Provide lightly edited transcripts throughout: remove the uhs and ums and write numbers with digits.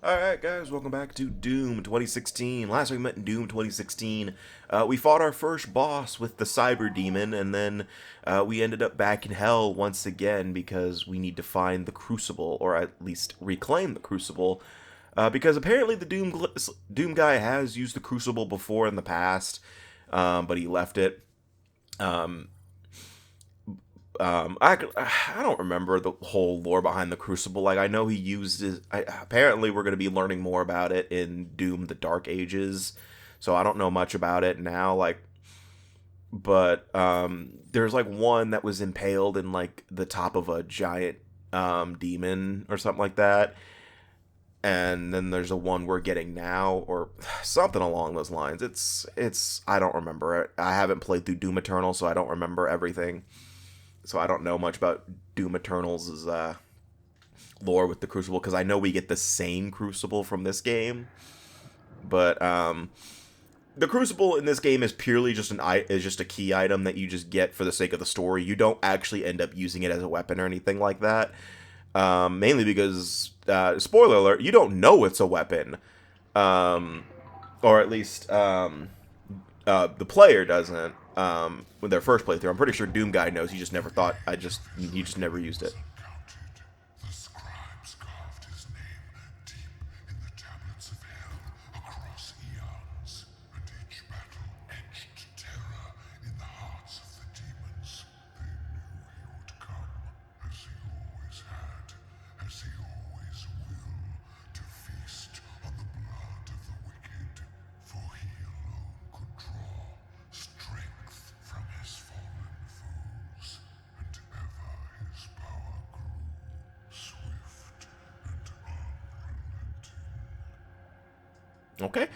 Alright guys, welcome back to Doom 2016. Last we met in Doom 2016, we fought our first boss with the Cyber Demon, and then we ended up back in Hell once again because we need to find the Crucible, or at least reclaim the Crucible, because apparently the Doom guy has used the Crucible before in the past, but he left it. I don't remember the whole lore behind the Crucible. Like, I know he used it. Apparently, we're going to be learning more about it in Doom: The Dark Ages. So I don't know much about it now. But there's like one that was impaled in like the top of a giant demon or something like that. And then there's a one we're getting now, or something along those lines. It's I don't remember it. I haven't played through Doom Eternal, so I don't remember everything. So I don't know much about Doom Eternal's lore with the Crucible, because I know we get the same Crucible from this game. But the Crucible in this game is purely just a key item that you just get for the sake of the story. You don't actually end up using it as a weapon or anything like that. Mainly because, spoiler alert, you don't know it's a weapon. Or at least the player doesn't. With their first playthrough, I'm pretty sure Doomguy knows. He just never thought. He just never used it. The scribes carved his name deep in the tablets of hell across eons, and each battle etched terror in the hearts of the demons. They knew he would come, as he always had, as he always will, to feast on the blood of the wicked, for he alone could draw strength from his fallen foes, and ever his power grew, swift and unrelenting. Okay.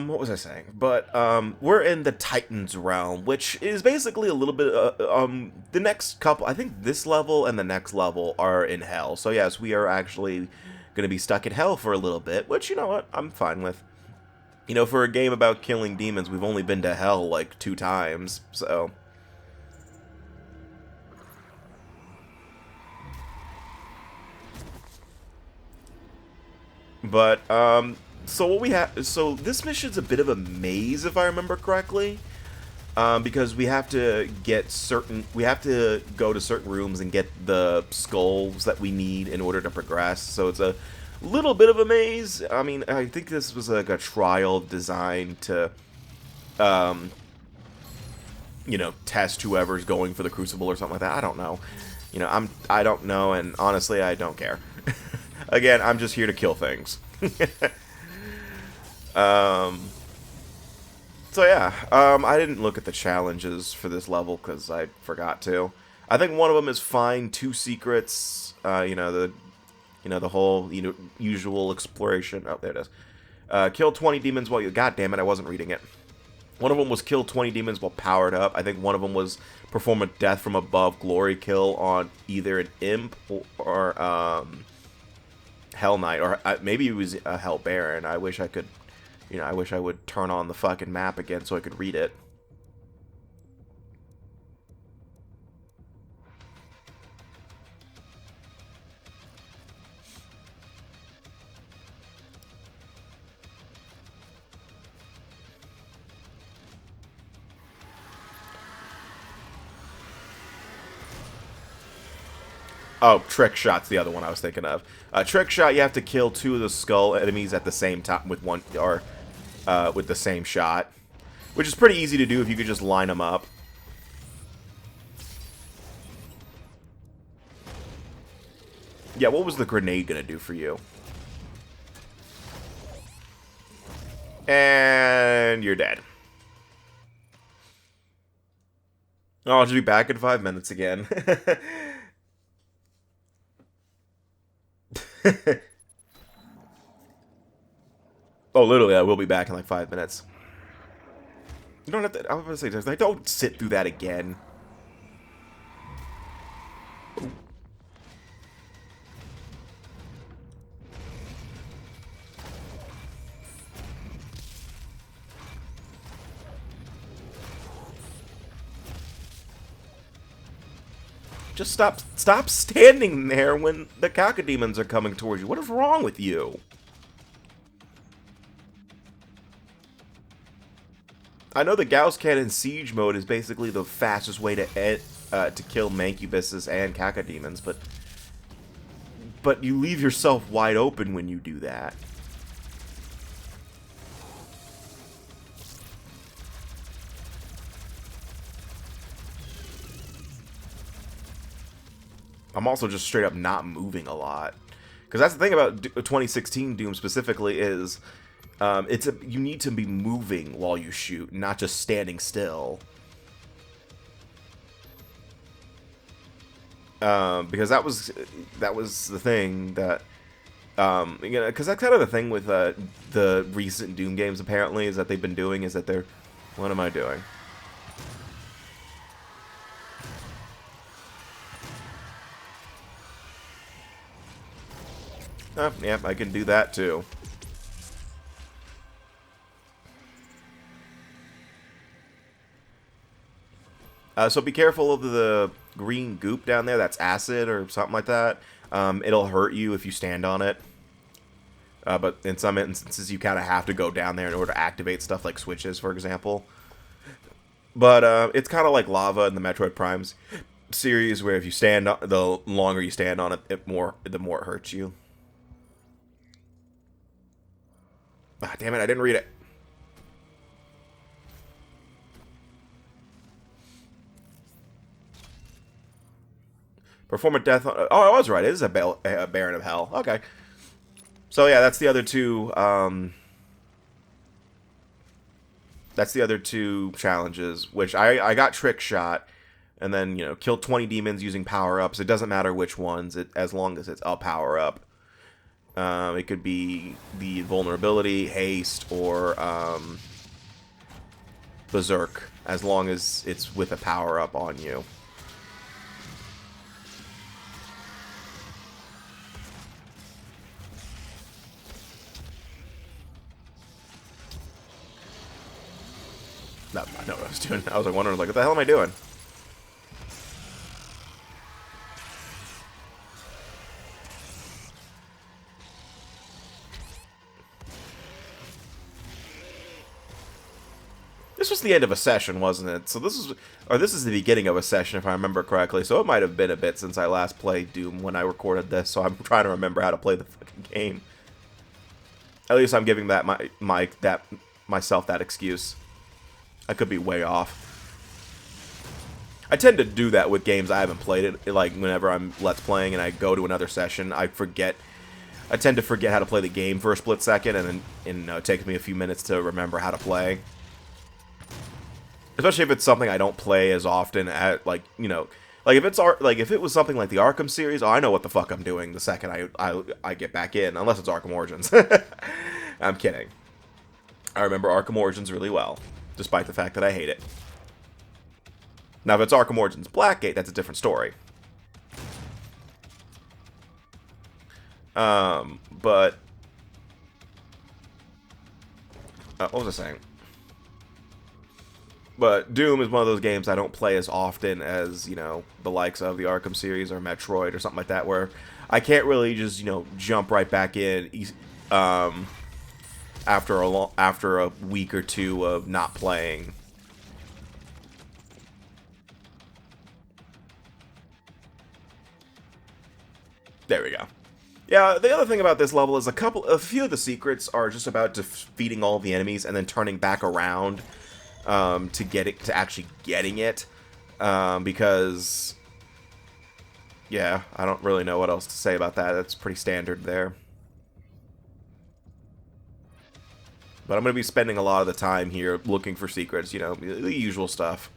What was I saying? But we're in the Titans realm, which is basically a little bit. The next couple, I think this level and the next level are in Hell. So yes, we are actually going to be stuck in Hell for a little bit, which, you know what, I'm fine with. You know, for a game about killing demons, we've only been to Hell like 2 times, so. But, so what we have, so this mission's a bit of a maze, if I remember correctly, because we have to go to certain rooms and get the skulls that we need in order to progress, so it's a little bit of a maze. I mean, I think this was like a trial designed to, you know, test whoever's going for the Crucible or something like that. I don't know. You know, I don't know, and honestly, I don't care. Again, I'm just here to kill things. So yeah, I didn't look at the challenges for this level because I forgot to. I think one of them is find 2 secrets. You know, the whole usual exploration. Oh, there it is. Kill 20 demons while you. God damn it, I wasn't reading it. One of them was kill 20 demons while powered up. I think one of them was perform a death from above glory kill on either an imp or Hell Knight, or maybe it was a Hell Baron. I wish I could, I wish I would turn on the fucking map again so I could read it. Oh, Trick Shot's the other one I was thinking of. Trick Shot, you have to kill 2 of the skull enemies at the same time with with the same shot, which is pretty easy to do if you could just line them up. Yeah, what was the grenade gonna do for you? And you're dead. Oh, I'll just be back in 5 minutes again. Oh, literally, I will be back in like 5 minutes. You don't have to. I was going to say, don't sit through that again. Just stop standing there when the cacodemons are coming towards you. What is wrong with you? I know the Gauss Cannon siege mode is basically the fastest way to kill mancubuses and cacodemons, but you leave yourself wide open when you do that. I'm also just straight up not moving a lot. Because that's the thing about 2016 Doom specifically is you need to be moving while you shoot, not just standing still. Because that was the thing that you know, because that's kind of the thing with the recent Doom games apparently is that they've been doing is that they're, what am I doing? Oh, yeah, I can do that too. So be careful of the green goop down there. That's acid or something like that. It'll hurt you if you stand on it. But in some instances, you kind of have to go down there in order to activate stuff like switches, for example. But it's kind of like lava in the Metroid Primes series, where if you stand, the longer you stand on it, the more it hurts you. Ah, damn it! I didn't read it. Perform a death. Oh, I was right. It is a Baron of Hell. Okay. So yeah, that's the other two. That's the other two challenges, which I got trick shot, and then killed 20 demons using power ups. It doesn't matter which ones, as long as it's a power up. It could be the vulnerability, haste, or berserk, as long as it's with a power up on you. No, I know what I was doing. I was like wondering, like, what the hell am I doing? This was the end of a session, wasn't it? So this is the beginning of a session, if I remember correctly. So it might have been a bit since I last played Doom when I recorded this. So I'm trying to remember how to play the fucking game. At least I'm giving that myself that excuse. I could be way off. I tend to do that with games I haven't played it. Like whenever I'm Let's Playing and I go to another session, I tend to forget how to play the game for a split second, and then it takes me a few minutes to remember how to play. Especially if it's something I don't play as often at, like if it was something like the Arkham series, I know what the fuck I'm doing the second I get back in, unless it's Arkham Origins. I'm kidding. I remember Arkham Origins really well, despite the fact that I hate it. Now, if it's Arkham Origins Blackgate, that's a different story. But what was I saying? But Doom is one of those games I don't play as often as, the likes of the Arkham series or Metroid or something like that, where I can't really just, jump right back in after a week or two of not playing. There we go. Yeah, the other thing about this level is a few of the secrets are just about defeating all the enemies and then turning back around to actually getting it, because yeah, I don't really know what else to say about that. That's pretty standard there. But I'm going to be spending a lot of the time here looking for secrets, the usual stuff.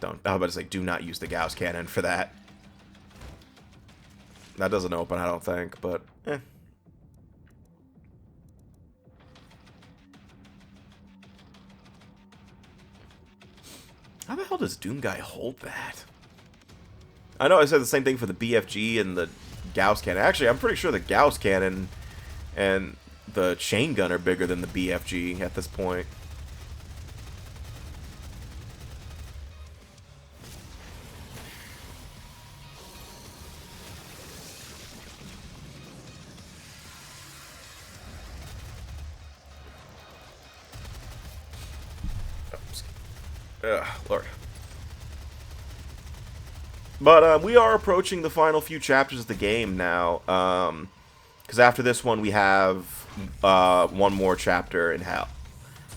I was about to say, do not use the Gauss Cannon for that. That doesn't open, I don't think, but eh. How the hell does Doomguy hold that? I know I said the same thing for the BFG and the Gauss Cannon. Actually, I'm pretty sure the Gauss Cannon and the chain gun are bigger than the BFG at this point. Ugh, Lord. But we are approaching the final few chapters of the game now. Because after this one, we have one more chapter in Hell.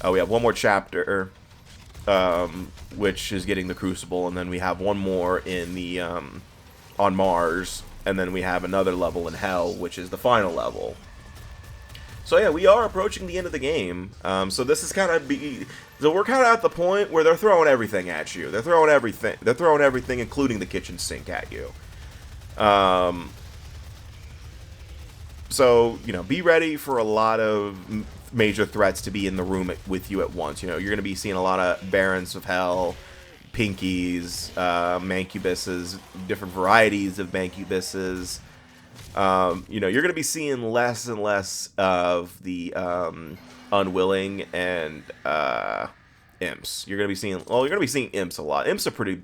We have one more chapter, which is getting the Crucible, and then we have one more in the on Mars, and then we have another level in Hell, which is the final level. So yeah, we are approaching the end of the game. So this is kind of so we're kind of at the point where they're throwing everything at you. They're throwing everything. They're throwing everything, including the kitchen sink, at you. So you know, be ready for a lot of major threats to be in the room with you at once. You know, you're going to be seeing a lot of Barons of Hell, Pinkies, Mancubuses, different varieties of Mancubuses. You know, you're going to be seeing less and less of the Unwilling and Imps. You're going to be seeing, well, you're going to be seeing Imps a lot. Imps are pretty,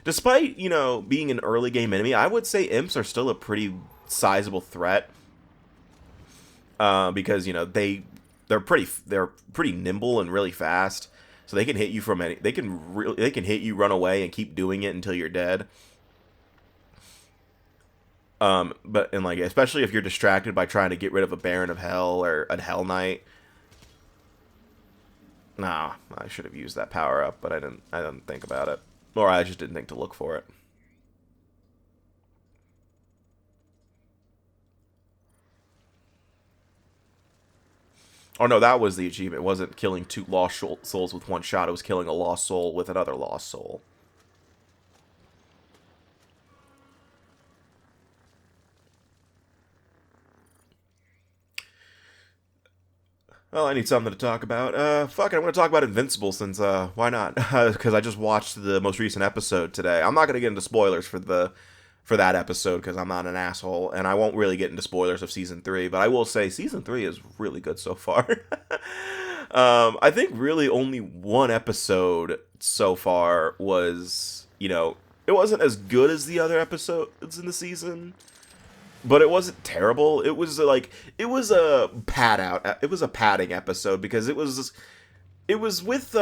despite, you know, being an early game enemy, I would say Imps are still a pretty sizable threat. Because, you know, they're pretty nimble and really fast. So they can hit you from any, they can hit you, run away, and keep doing it until you're dead. But and like, especially if you're distracted by trying to get rid of a Baron of Hell or a Hell Knight. Nah, I should have used that power up, but I didn't think about it. Or I just didn't think to look for it. Oh no, that was the achievement. It wasn't killing 2 lost souls with 1 shot. It was killing a lost soul with another lost soul. Well, I need something to talk about. Fuck it, I'm going to talk about Invincible since, why not? Because I just watched the most recent episode today. I'm not going to get into spoilers for that episode because I'm not an asshole, and I won't really get into spoilers of Season 3, but I will say Season 3 is really good so far. I think really only one episode so far was, you know, it wasn't as good as the other episodes in the season, but it wasn't terrible. It was like, it was a padding episode because it was with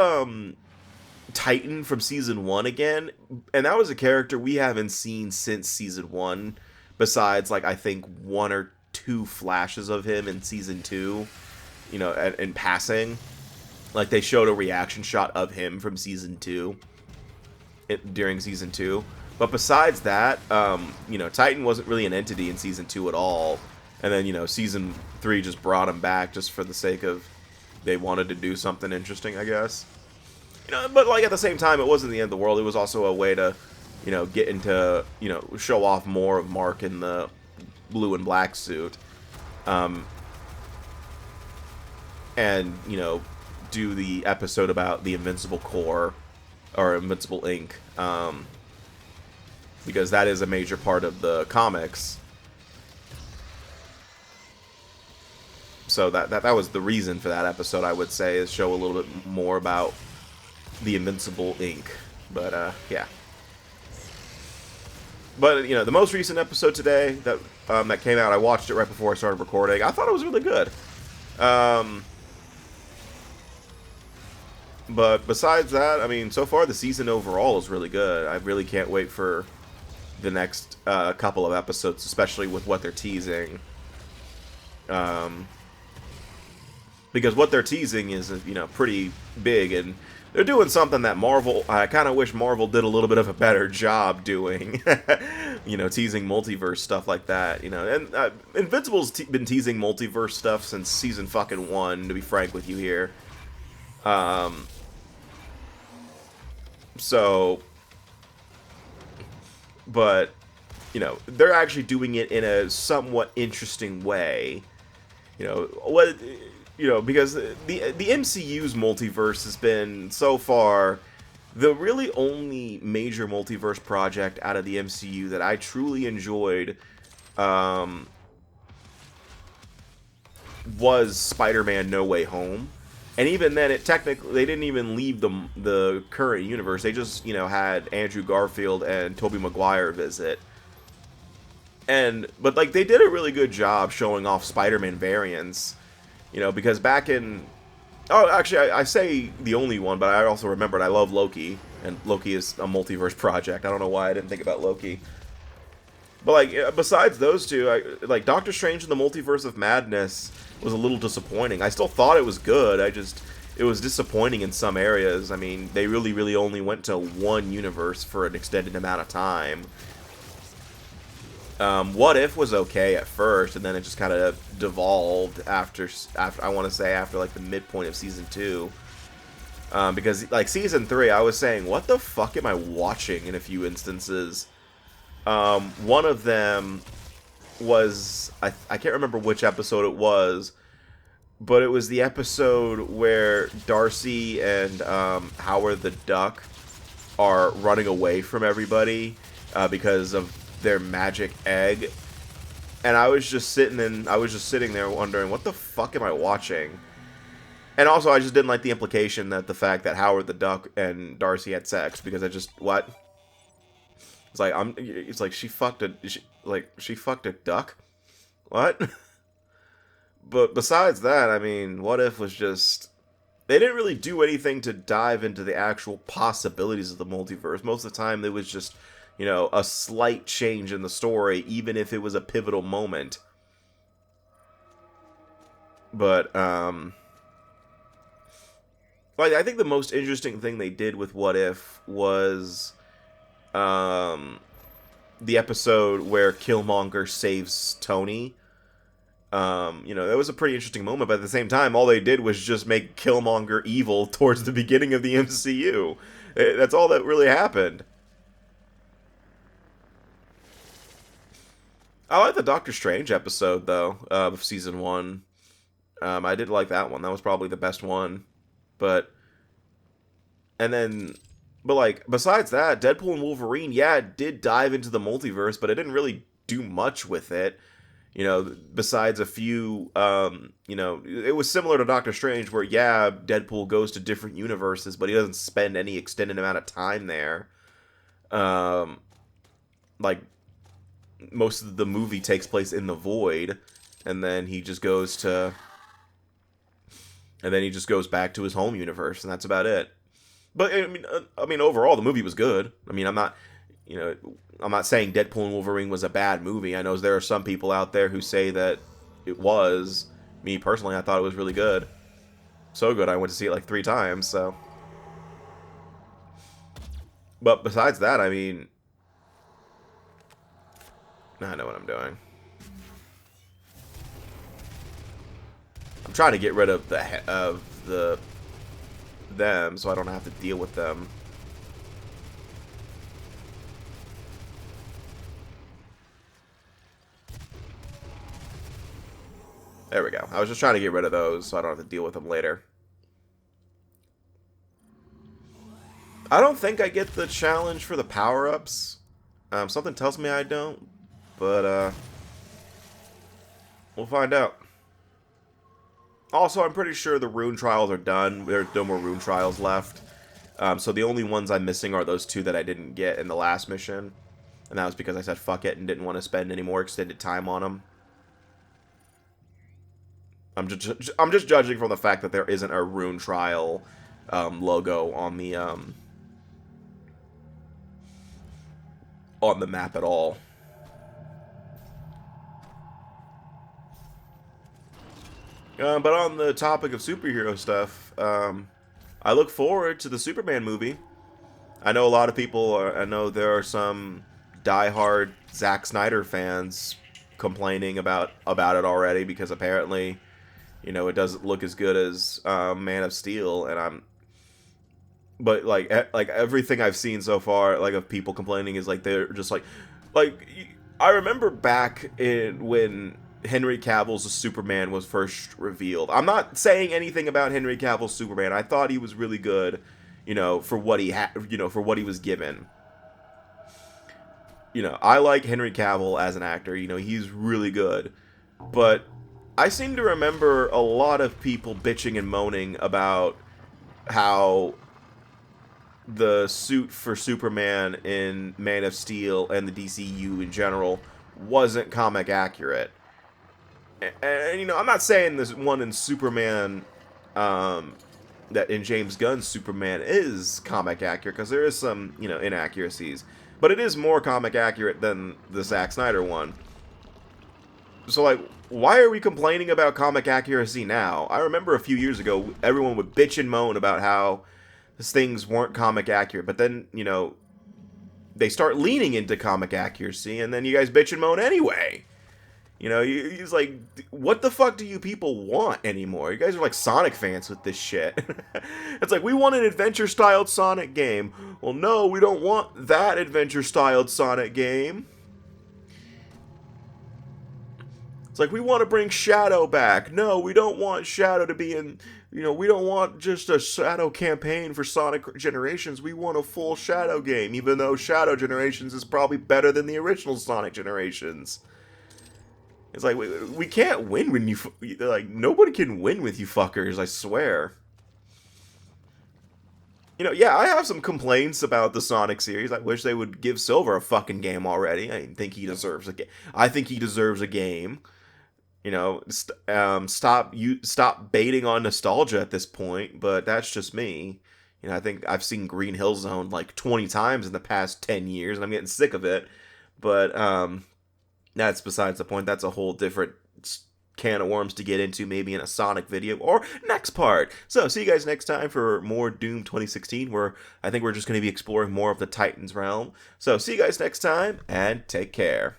Titan from season 1 again, and that was a character we haven't seen since season 1, besides like I think 1 or 2 flashes of him in season 2, you know, in passing. Like they showed a reaction shot of him from season 2 during season 2. But besides that, you know, Titan wasn't really an entity in Season 2 at all. And then, you know, Season 3 just brought him back just for the sake of they wanted to do something interesting, I guess. You know, but, like, at the same time, it wasn't the end of the world. It was also a way to, you know, get into, you know, show off more of Mark in the blue and black suit. And, you know, do the episode about the Invincible Core, or Invincible Inc., because that is a major part of the comics. So that was the reason for that episode, I would say, is show a little bit more about the Invincible Inc. But yeah. But you know, the most recent episode today that came out, I watched it right before I started recording. I thought it was really good. But besides that, I mean, so far the season overall is really good. I really can't wait for the next couple of episodes, especially with what they're teasing. Because what they're teasing is, you know, pretty big, and they're doing something that Marvel, I kind of wish Marvel did a little bit of a better job doing. You know, teasing multiverse stuff like that, you know. And Invincible's been teasing multiverse stuff since season fucking 1, to be frank with you here. So, but, you know, they're actually doing it in a somewhat interesting way. You know, because the MCU's multiverse has been, so far, the really only major multiverse project out of the MCU that I truly enjoyed was Spider-Man No Way Home. And even then, they didn't even leave the current universe. They just, you know, had Andrew Garfield and Tobey Maguire visit. But like, they did a really good job showing off Spider-Man variants. You know, because back in Oh, actually, I say the only one, but I also remembered I love Loki, and Loki is a multiverse project. I don't know why I didn't think about Loki. But like, besides those two, like Doctor Strange in the Multiverse of Madness was a little disappointing. I still thought it was good. It was disappointing in some areas. I mean, they really, really only went to one universe for an extended amount of time. What If was okay at first, and then it just kind of devolved after I want to say after like the midpoint of season 2. Because like season 3, I was saying, what the fuck am I watching in a few instances. One of them was I can't remember which episode it was, but it was the episode where Darcy and Howard the Duck are running away from everybody because of their magic egg, and I was just sitting there wondering, what the fuck am I watching? And also, I just didn't like the implication that the fact that Howard the Duck and Darcy had sex, because I just what? It's like she fucked a duck. What? But besides that, I mean, What If was just, they didn't really do anything to dive into the actual possibilities of the multiverse. Most of the time, it was just, a slight change in the story, even if it was a pivotal moment. But, like, I think the most interesting thing they did with What If was, the episode where Killmonger saves Tony. That was a pretty interesting moment, but at the same time, all they did was just make Killmonger evil towards the beginning of the MCU. That's all that really happened. I like the Doctor Strange episode, though, of Season 1. I did like that one. That was probably the best one. But, and then, but like, besides that, Deadpool and Wolverine, yeah, it did dive into the multiverse, but it didn't really do much with it. Besides a few, it was similar to Doctor Strange, where, yeah, Deadpool goes to different universes, but he doesn't spend any extended amount of time there. Like, most of the movie takes place in the Void, and then he just goes back to his home universe, and that's about it. But I mean, overall, the movie was good. I mean, I'm not saying Deadpool and Wolverine was a bad movie. I know there are some people out there who say that it was. Me personally, I thought it was really good. So good, I went to see it like 3 times. So, but besides that, I mean, I know what I'm doing. I'm trying to get rid of them, so I don't have to deal with them. There we go. I was just trying to get rid of those so I don't have to deal with them later. I don't think I get the challenge for the power-ups. Something tells me I don't, but we'll find out. Also, I'm pretty sure the rune trials are done. There's no more rune trials left. So the only ones I'm missing are those 2 that I didn't get in the last mission. And that was because I said fuck it and didn't want to spend any more extended time on them. I'm just judging from the fact that there isn't a rune trial logo on the map at all. But on the topic of superhero stuff, I look forward to the Superman movie. I know a lot of people. I know there are some diehard Zack Snyder fans complaining about it already, because apparently, it doesn't look as good as Man of Steel, and but like everything I've seen so far, like, of people complaining, is like they're just like I remember back when Henry Cavill's Superman was first revealed. I'm not saying anything about Henry Cavill's Superman. I thought he was really good, for what he had, for what he was given. I like Henry Cavill as an actor. He's really good. But I seem to remember a lot of people bitching and moaning about how the suit for Superman in Man of Steel and the DCU in general wasn't comic accurate. And I'm not saying this one in Superman that in James Gunn's Superman is comic accurate, because there is some, you know, inaccuracies. But it is more comic accurate than the Zack Snyder one. So, like, why are we complaining about comic accuracy now? I remember a few years ago, everyone would bitch and moan about how things weren't comic accurate. But then, you know, they start leaning into comic accuracy, and then you guys bitch and moan anyway. You know, he's like, what the fuck do you people want anymore? You guys are like Sonic fans with this shit. It's like, we want an adventure-styled Sonic game. Well, no, we don't want that adventure-styled Sonic game. It's like, we want to bring Shadow back. No, we don't want Shadow to be in... You know, we don't want just a Shadow campaign for Sonic Generations. We want a full Shadow game, even though Shadow Generations is probably better than the original Sonic Generations. It's like, we can't win when you... Like, nobody can win with you fuckers, I swear. You know, yeah, I have some complaints about the Sonic series. I wish they would give Silver a fucking game already. I think he deserves a game. I think he deserves a game. You know, stop baiting on nostalgia at this point, but that's just me. You know, I think I've seen Green Hill Zone like 20 times in the past 10 years, and I'm getting sick of it. But, that's besides the point. That's a whole different can of worms to get into, maybe in a Sonic video or next part. So, see you guys next time for more Doom 2016, where I think we're just going to be exploring more of the Titans realm. So, see you guys next time, and take care.